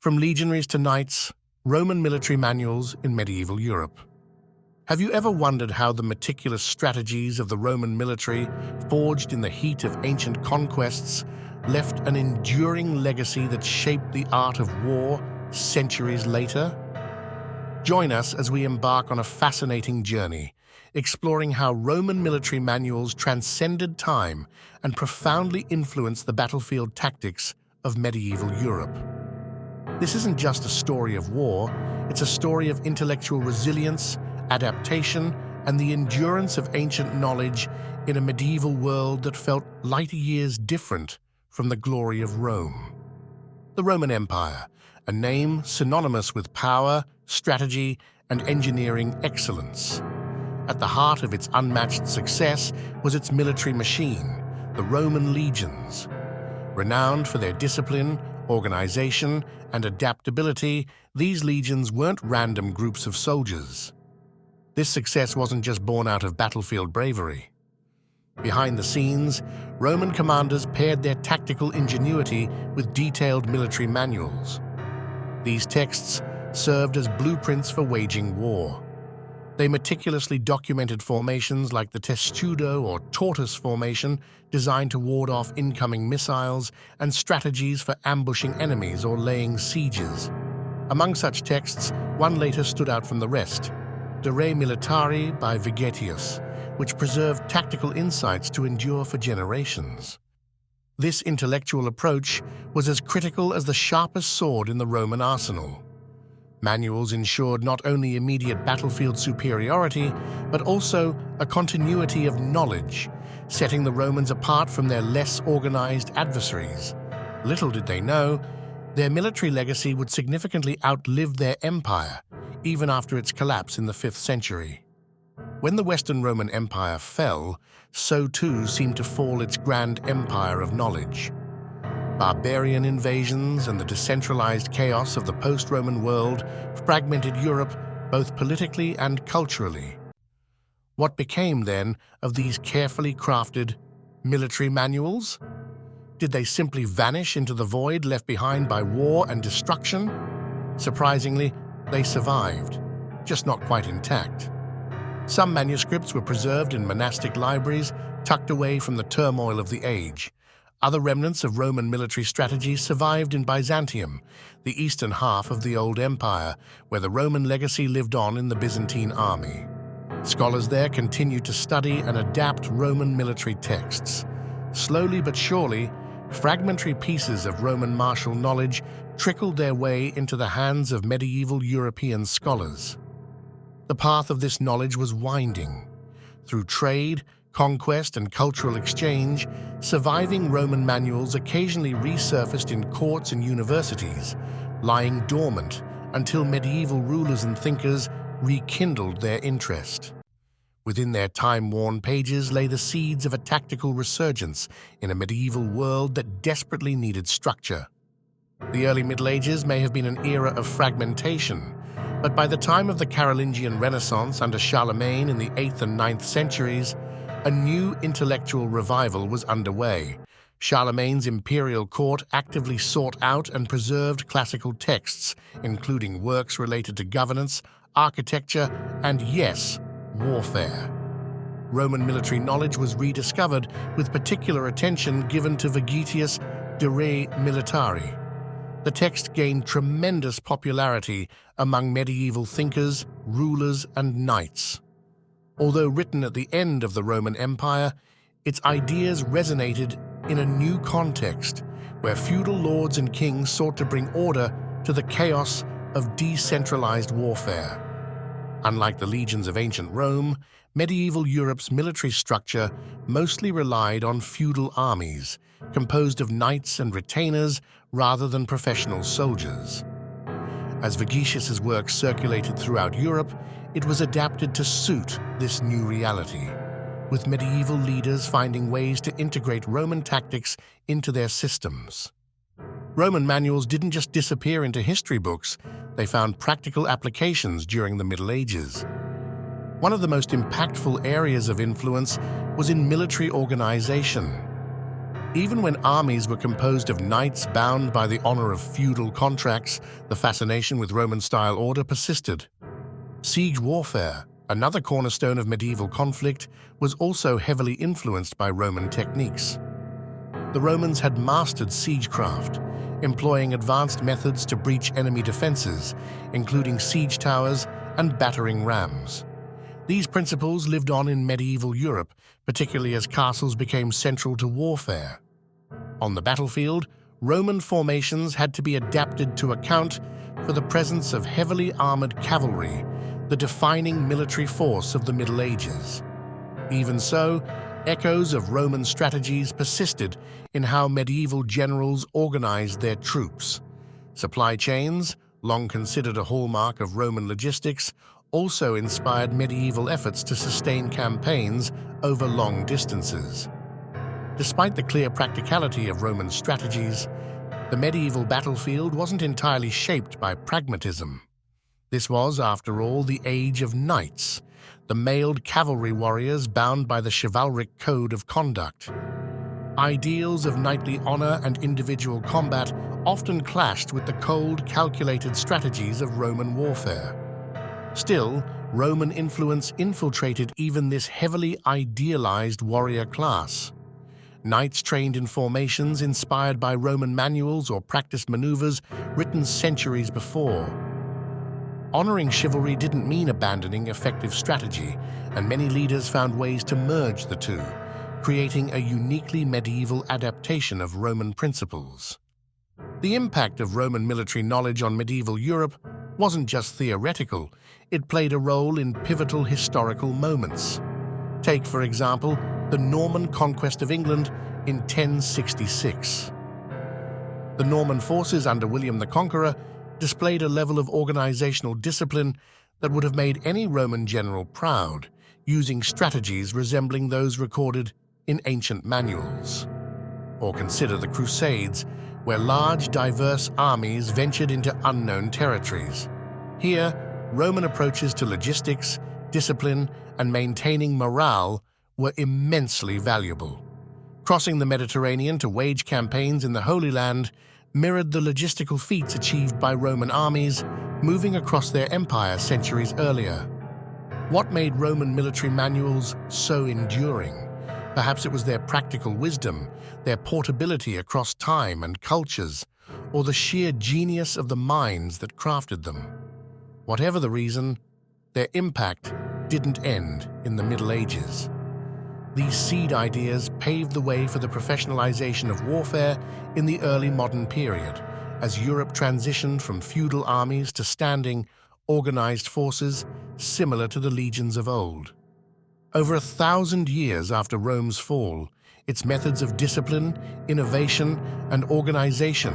From legionaries to knights, Roman military manuals in medieval Europe. Have you ever wondered how the meticulous strategies of the Roman military, forged in the heat of ancient conquests, left an enduring legacy that shaped the art of war centuries later? Join us as we embark on a fascinating journey, exploring how Roman military manuals transcended time and profoundly influenced the battlefield tactics of medieval Europe. This isn't just a story of war, it's a story of intellectual resilience, adaptation, and the endurance of ancient knowledge in a medieval world that felt light years different from the glory of Rome. The Roman Empire, a name synonymous with power, strategy, and engineering excellence. At the heart of its unmatched success was its military machine, the Roman legions. Renowned for their discipline, organization, and adaptability, these legions weren't random groups of soldiers. This success wasn't just born out of battlefield bravery. Behind the scenes, Roman commanders paired their tactical ingenuity with detailed military manuals. These texts served as blueprints for waging war. They meticulously documented formations like the testudo or tortoise formation, designed to ward off incoming missiles, and strategies for ambushing enemies or laying sieges. Among such texts, one later stood out from the rest, De Re Militari by Vegetius, which preserved tactical insights to endure for generations. This intellectual approach was as critical as the sharpest sword in the Roman arsenal. Manuals ensured not only immediate battlefield superiority, but also a continuity of knowledge, setting the Romans apart from their less organized adversaries. Little did they know, their military legacy would significantly outlive their empire, even after its collapse in the 5th century. When the Western Roman Empire fell, so too seemed to fall its grand empire of knowledge. Barbarian invasions and the decentralized chaos of the post-Roman world fragmented Europe both politically and culturally. What became, then, of these carefully crafted military manuals? Did they simply vanish into the void left behind by war and destruction? Surprisingly, they survived, just not quite intact. Some manuscripts were preserved in monastic libraries, tucked away from the turmoil of the age. Other remnants of Roman military strategy survived in Byzantium, the eastern half of the Old Empire, where the Roman legacy lived on in the Byzantine army. Scholars there continued to study and adapt Roman military texts. Slowly but surely, fragmentary pieces of Roman martial knowledge trickled their way into the hands of medieval European scholars. The path of this knowledge was winding. Through trade, conquest, and cultural exchange, surviving Roman manuals occasionally resurfaced in courts and universities, lying dormant until medieval rulers and thinkers rekindled their interest. Within their time-worn pages lay the seeds of a tactical resurgence in a medieval world that desperately needed structure. The early Middle Ages may have been an era of fragmentation, but by the time of the Carolingian Renaissance under Charlemagne in the 8th and 9th centuries, a new intellectual revival was underway. Charlemagne's imperial court actively sought out and preserved classical texts, including works related to governance, architecture, and, yes, warfare. Roman military knowledge was rediscovered, with particular attention given to Vegetius' De Re Militari. The text gained tremendous popularity among medieval thinkers, rulers, and knights. Although written at the end of the Roman Empire, its ideas resonated in a new context, where feudal lords and kings sought to bring order to the chaos of decentralized warfare. Unlike the legions of ancient Rome, medieval Europe's military structure mostly relied on feudal armies, composed of knights and retainers rather than professional soldiers. As Vegetius's work circulated throughout Europe, it was adapted to suit this new reality, with medieval leaders finding ways to integrate Roman tactics into their systems. Roman manuals didn't just disappear into history books, they found practical applications during the Middle Ages. One of the most impactful areas of influence was in military organization. Even when armies were composed of knights bound by the honor of feudal contracts, the fascination with Roman-style order persisted. Siege warfare, another cornerstone of medieval conflict, was also heavily influenced by Roman techniques. The Romans had mastered siegecraft, employing advanced methods to breach enemy defenses, including siege towers and battering rams. These principles lived on in medieval Europe, particularly as castles became central to warfare. On the battlefield, Roman formations had to be adapted to account for the presence of heavily armored cavalry, the defining military force of the Middle Ages. Even so, echoes of Roman strategies persisted in how medieval generals organized their troops. Supply chains, long considered a hallmark of Roman logistics, also inspired medieval efforts to sustain campaigns over long distances. Despite the clear practicality of Roman strategies, the medieval battlefield wasn't entirely shaped by pragmatism. This was, after all, the age of knights, the mailed cavalry warriors bound by the chivalric code of conduct. Ideals of knightly honor and individual combat often clashed with the cold, calculated strategies of Roman warfare. Still, Roman influence infiltrated even this heavily idealized warrior class. Knights trained in formations inspired by Roman manuals or practiced maneuvers written centuries before. Honoring chivalry didn't mean abandoning effective strategy, and many leaders found ways to merge the two, creating a uniquely medieval adaptation of Roman principles. The impact of Roman military knowledge on medieval Europe wasn't just theoretical, it played a role in pivotal historical moments. Take, for example, the Norman conquest of England in 1066. The Norman forces under William the Conqueror displayed a level of organizational discipline that would have made any Roman general proud, using strategies resembling those recorded in ancient manuals. Or consider the Crusades, where large, diverse armies ventured into unknown territories. Here, Roman approaches to logistics, discipline, and maintaining morale were immensely valuable. Crossing the Mediterranean to wage campaigns in the Holy Land mirrored the logistical feats achieved by Roman armies moving across their empire centuries earlier. What made Roman military manuals so enduring? Perhaps it was their practical wisdom, their portability across time and cultures, or the sheer genius of the minds that crafted them. Whatever the reason, their impact didn't end in the Middle Ages. These seed ideas paved the way for the professionalization of warfare in the early modern period, as Europe transitioned from feudal armies to standing, organized forces similar to the legions of old. Over 1,000 years after Rome's fall, its methods of discipline, innovation, and organization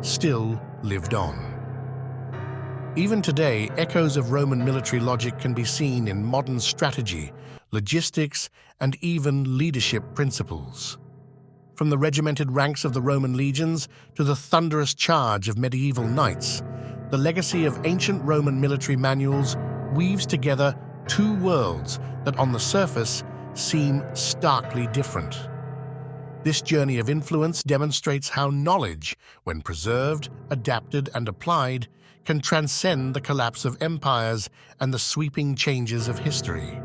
still lived on. Even today, echoes of Roman military logic can be seen in modern strategy, logistics, and even leadership principles. From the regimented ranks of the Roman legions to the thunderous charge of medieval knights, the legacy of ancient Roman military manuals weaves together two worlds that on the surface seem starkly different. This journey of influence demonstrates how knowledge, when preserved, adapted, and applied, can transcend the collapse of empires and the sweeping changes of history.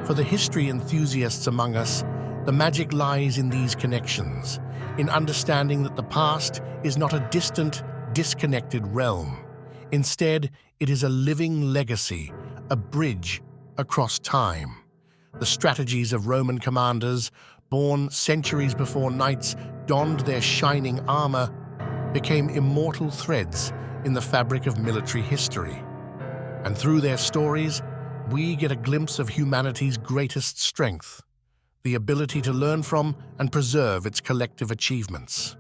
For the history enthusiasts among us, the magic lies in these connections, in understanding that the past is not a distant, disconnected realm. Instead, it is a living legacy, a bridge across time. The strategies of Roman commanders, born centuries before knights donned their shining armor, became immortal threads in the fabric of military history. And through their stories, we get a glimpse of humanity's greatest strength, the ability to learn from and preserve its collective achievements.